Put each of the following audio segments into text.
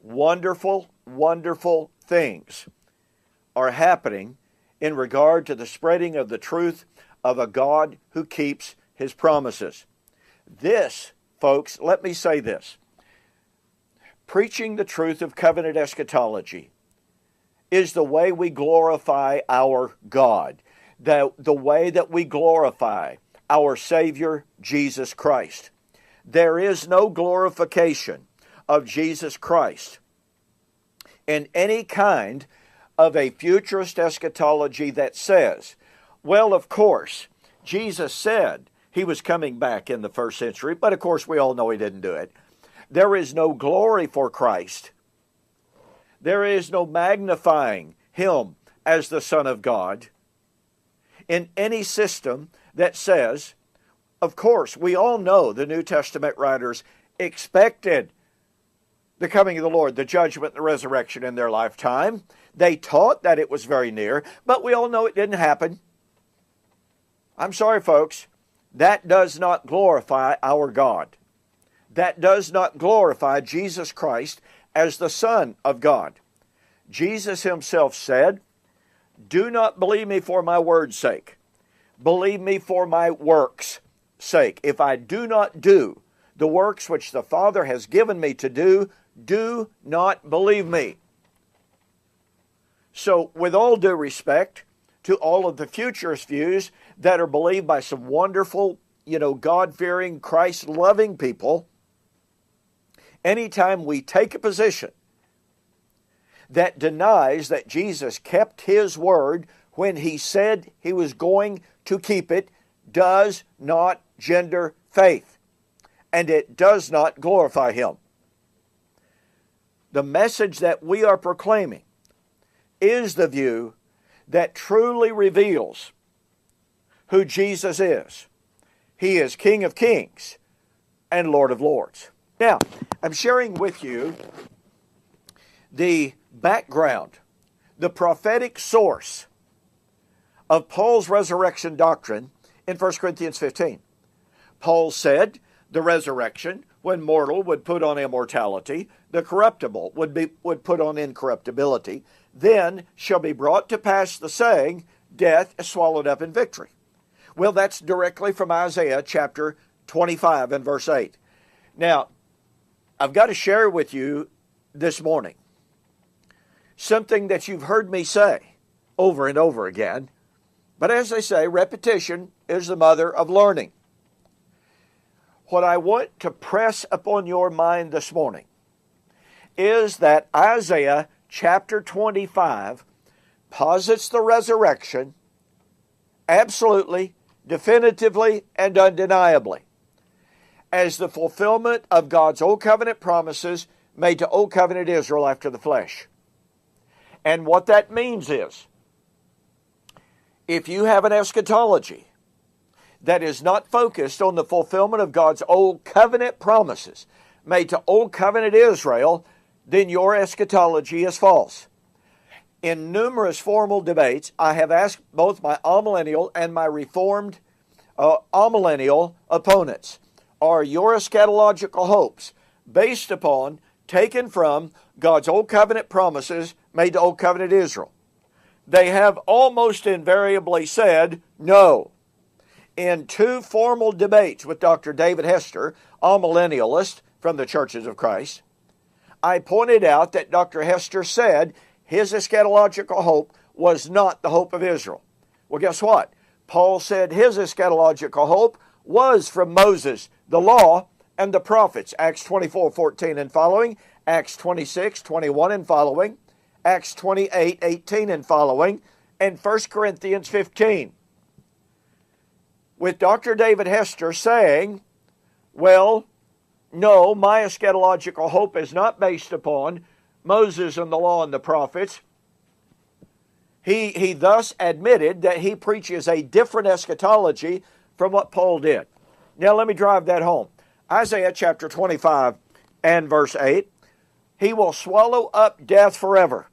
wonderful, wonderful things are happening in regard to the spreading of the truth of a God who keeps His promises. This, folks, let me say this. Preaching the truth of covenant eschatology is the way we glorify our God, the way that we glorify our Savior, Jesus Christ. There is no glorification of Jesus Christ in any kind of a futurist eschatology that says, well, of course, Jesus said He was coming back in the first century, but of course we all know He didn't do it. There is no glory for Christ. There is no magnifying Him as the Son of God in any system that says, of course, we all know the New Testament writers expected the coming of the Lord, the judgment, the resurrection in their lifetime. They taught that it was very near, but we all know it didn't happen. I'm sorry, folks. That does not glorify our God. That does not glorify Jesus Christ as the Son of God. Jesus Himself said, "Do not believe me for my word's sake. Believe me for my works' sake. If I do not do the works which the Father has given me to do not believe me." So, with all due respect to all of the futurist views that are believed by some wonderful, God-fearing, Christ-loving people, anytime we take a position that denies that Jesus kept His word when He said He was going to keep it, does not gender faith, and it does not glorify Him. The message that we are proclaiming is the view that truly reveals who Jesus is. He is King of Kings and Lord of Lords. Now, I'm sharing with you the background, the prophetic source of Paul's resurrection doctrine in 1 Corinthians 15. Paul said the resurrection, when mortal would put on immortality, the corruptible would put on incorruptibility, then shall be brought to pass the saying, death is swallowed up in victory. Well, that's directly from Isaiah chapter 25 and verse 8. Now, I've got to share with you this morning something that you've heard me say over and over again. But as they say, repetition is the mother of learning. What I want to press upon your mind this morning is that Isaiah chapter 25 posits the resurrection absolutely, definitively, and undeniably as the fulfillment of God's Old Covenant promises made to Old Covenant Israel after the flesh. And what that means is, if you have an eschatology that is not focused on the fulfillment of God's Old Covenant promises made to Old Covenant Israel, then your eschatology is false. In numerous formal debates, I have asked both my amillennial and my reformed amillennial opponents, are your eschatological hopes based upon, taken from God's Old Covenant promises made to Old Covenant Israel? They have almost invariably said no. In two formal debates with Dr. David Hester, Amillennialist from the Churches of Christ, I pointed out that Dr. Hester said his eschatological hope was not the hope of Israel. Well, guess what? Paul said his eschatological hope was from Moses, the law, and the prophets. Acts 24:14 and following, Acts 26:21 and following, Acts 28:18 and following, and 1 Corinthians 15. With Dr. David Hester saying, well, no, my eschatological hope is not based upon Moses and the law and the prophets. He thus admitted that he preaches a different eschatology from what Paul did. Now let me drive that home. Isaiah chapter 25 and verse 8, He will swallow up death forever,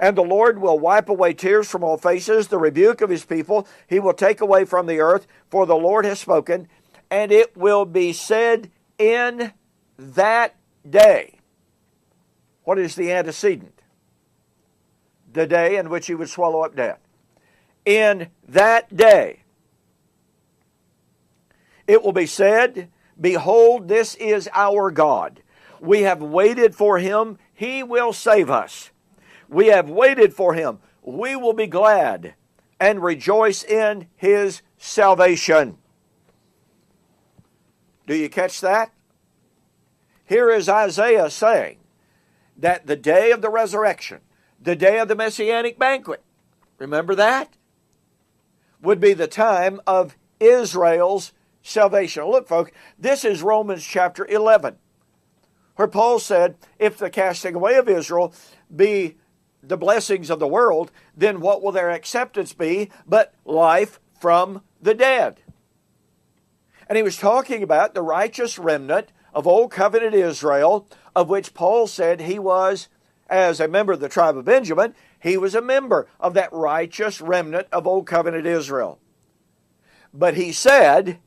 and the Lord will wipe away tears from all faces, the rebuke of His people He will take away from the earth, for the Lord has spoken, and it will be said in that day. What is the antecedent? The day in which he would swallow up death. In that day, it will be said, behold, this is our God. We have waited for him. He will save us. We have waited for him. We will be glad and rejoice in his salvation. Do you catch that? Here is Isaiah saying that the day of the resurrection, the day of the Messianic banquet, remember that? Would be the time of Israel's salvation. Look, folks, this is Romans chapter 11, where Paul said, if the casting away of Israel be the blessings of the world, then what will their acceptance be but life from the dead? And he was talking about the righteous remnant of Old Covenant Israel, of which Paul said he was, as a member of the tribe of Benjamin, he was a member of that righteous remnant of Old Covenant Israel. But he said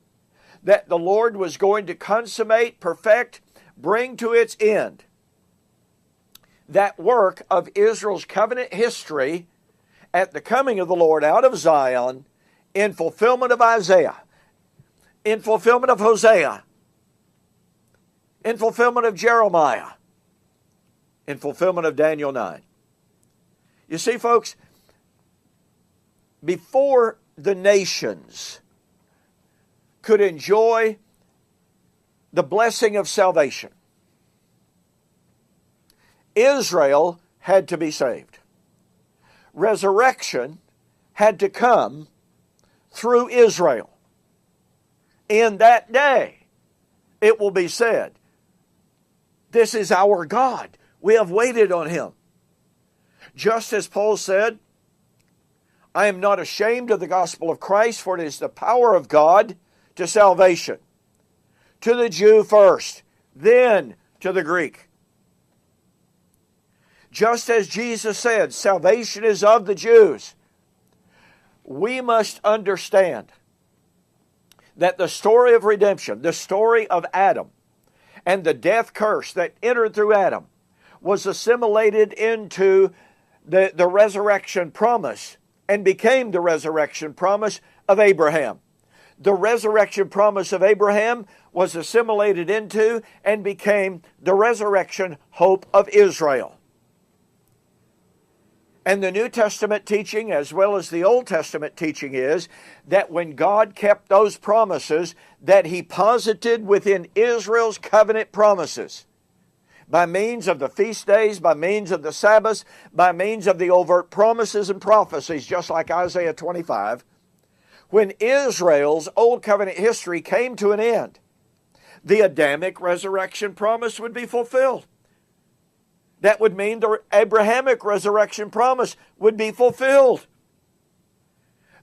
that the Lord was going to consummate, perfect, bring to its end that work of Israel's covenant history at the coming of the Lord out of Zion, in fulfillment of Isaiah, in fulfillment of Hosea, in fulfillment of Jeremiah, in fulfillment of Daniel 9. You see, folks, before the nations could enjoy the blessing of salvation, Israel had to be saved. Resurrection had to come through Israel. In that day, it will be said, this is our God. We have waited on him. Just as Paul said, I am not ashamed of the gospel of Christ, for it is the power of God to salvation. To the Jew first, then to the Greek. Just as Jesus said, salvation is of the Jews. We must understand that the story of redemption, the story of Adam, and the death curse that entered through Adam was assimilated into the resurrection promise and became the resurrection promise of Abraham. The resurrection promise of Abraham was assimilated into and became the resurrection hope of Israel. And the New Testament teaching, as well as the Old Testament teaching, is that when God kept those promises that he posited within Israel's covenant promises, by means of the feast days, by means of the Sabbaths, by means of the overt promises and prophecies, just like Isaiah 25, when Israel's Old Covenant history came to an end, the Adamic resurrection promise would be fulfilled. That would mean the Abrahamic resurrection promise would be fulfilled.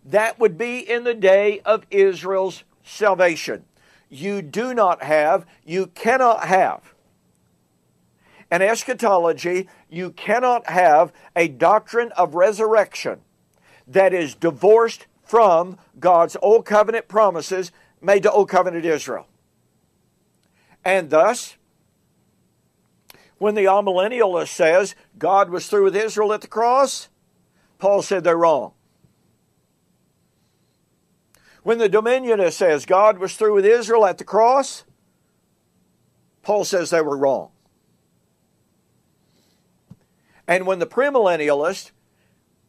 That would be in the day of Israel's salvation. You do not have, you cannot have an eschatology, you cannot have a doctrine of resurrection that is divorced from God's Old Covenant promises made to Old Covenant Israel. And thus, when the Amillennialist says God was through with Israel at the cross, Paul said they're wrong. When the Dominionist says God was through with Israel at the cross, Paul says they were wrong. And when the premillennialist,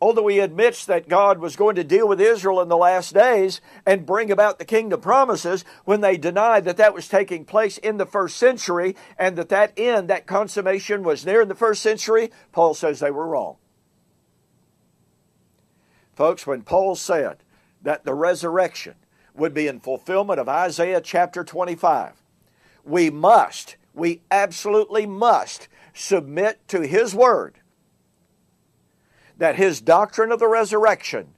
although he admits that God was going to deal with Israel in the last days and bring about the kingdom promises, when they denied that that was taking place in the first century and that end, that consummation was near in the first century, Paul says they were wrong. Folks, when Paul said that the resurrection would be in fulfillment of Isaiah chapter 25, we absolutely must submit to his word that his doctrine of the resurrection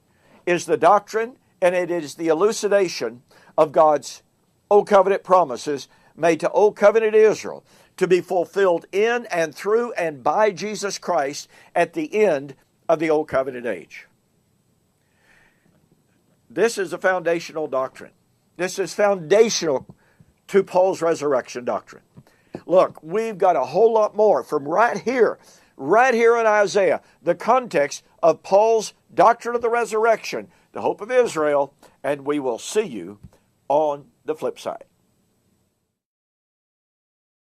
is the doctrine and it is the elucidation of God's Old Covenant promises made to Old Covenant Israel to be fulfilled in and through and by Jesus Christ at the end of the Old Covenant age. This is a foundational doctrine. This is foundational to Paul's resurrection doctrine. Look, we've got a whole lot more from right here in Isaiah, the context of Paul's doctrine of the resurrection, the hope of Israel, and we will see you on the flip side.